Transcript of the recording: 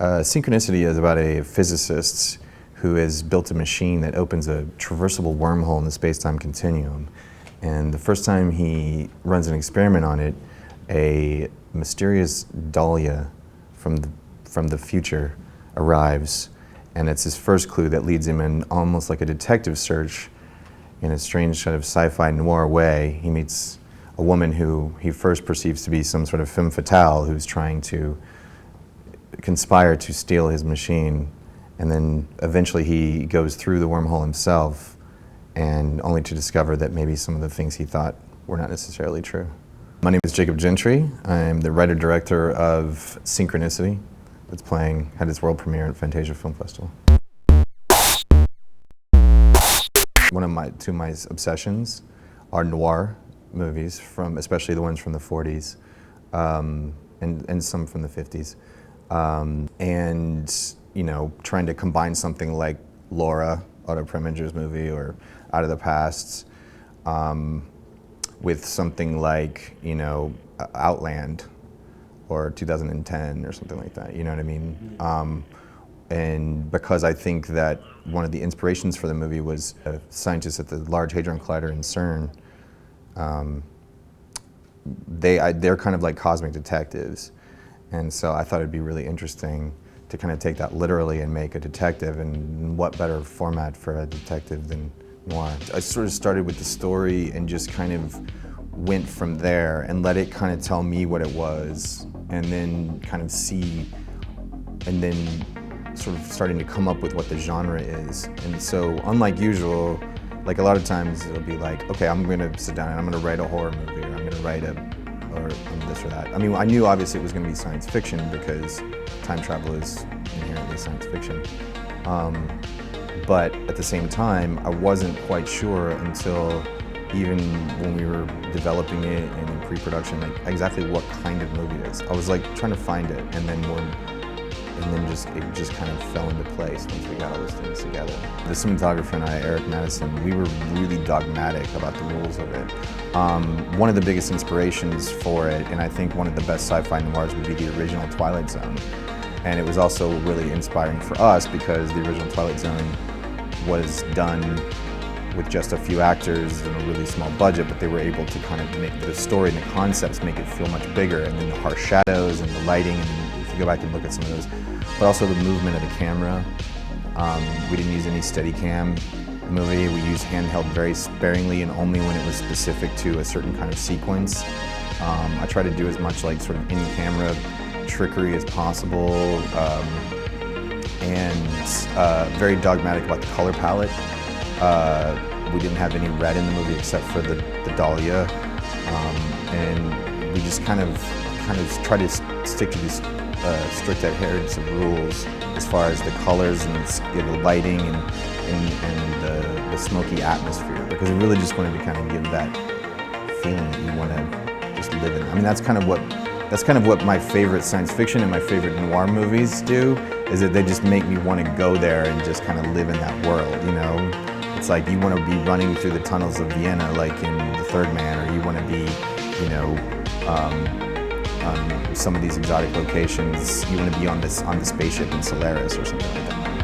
Synchronicity is about a physicist who has built a machine that opens a traversable wormhole in the space-time continuum. And the first time he runs an experiment on it, a mysterious dahlia from the future arrives, and it's his first clue that leads him in almost like a detective search in a strange kind of sci-fi noir way. He meets a woman who he first perceives to be some sort of femme fatale who's trying to conspire to steal his machine, and then eventually he goes through the wormhole himself, and only to discover that maybe some of the things he thought were not necessarily true. My name is Jacob Gentry. I'm the writer-director of Synchronicity, that's had its world premiere at Fantasia Film Festival. One of two of my obsessions are noir movies, especially the ones from the 40s, and some from the 50s. And, you know, trying to combine something like Laura, Otto Preminger's movie, or Out of the Past, with something like, you know, Outland, or 2010, or something like that, you know what I mean? And because I think that one of the inspirations for the movie was a scientist at the Large Hadron Collider in CERN. They're kind of like cosmic detectives. And so I thought it'd be really interesting to kind of take that literally and make a detective, and what better format for a detective than noir. I sort of started with the story and just kind of went from there and let it kind of tell me what it was, and then kind of see, and then sort of starting to come up with what the genre is. And so unlike usual, like a lot of times it'll be like, okay, I'm gonna sit down and I'm gonna write a horror movie, or I'm gonna write or this or that. I mean, I knew obviously it was going to be science fiction because time travel is inherently science fiction. But at the same time, I wasn't quite sure until even when we were developing it and in pre-production, like exactly what kind of movie it is. I was like trying to find it, and then it just kind of fell into place once we got all those things together. The cinematographer and I, Eric Madison, we were really dogmatic about the rules of it. One of the biggest inspirations for it, and I think one of the best sci-fi noirs, would be the original Twilight Zone. And it was also really inspiring for us because the original Twilight Zone was done with just a few actors and a really small budget, but they were able to kind of make the story and the concepts make it feel much bigger, and then the harsh shadows and the lighting, and if you go back and look at some of those, but also the movement of the camera. We didn't use any Steadicam movie. We used handheld very sparingly and only when it was specific to a certain kind of sequence. I try to do as much like sort of in-camera trickery as possible, and very dogmatic about the color palette. We didn't have any red in the movie except for the dahlia, and we just kind of try to stick to these strict adherence of rules as far as the colors and the lighting and the smoky atmosphere, because we really just wanted to kind of give that feeling that you want to just live in. I mean, that's kind of what my favorite science fiction and my favorite noir movies do, is that they just make me want to go there and just kind of live in that world, you know? It's like you want to be running through the tunnels of Vienna like in The Third Man, or you want to be, you know, on some of these exotic locations. You want to be on the spaceship in Solaris or something like that.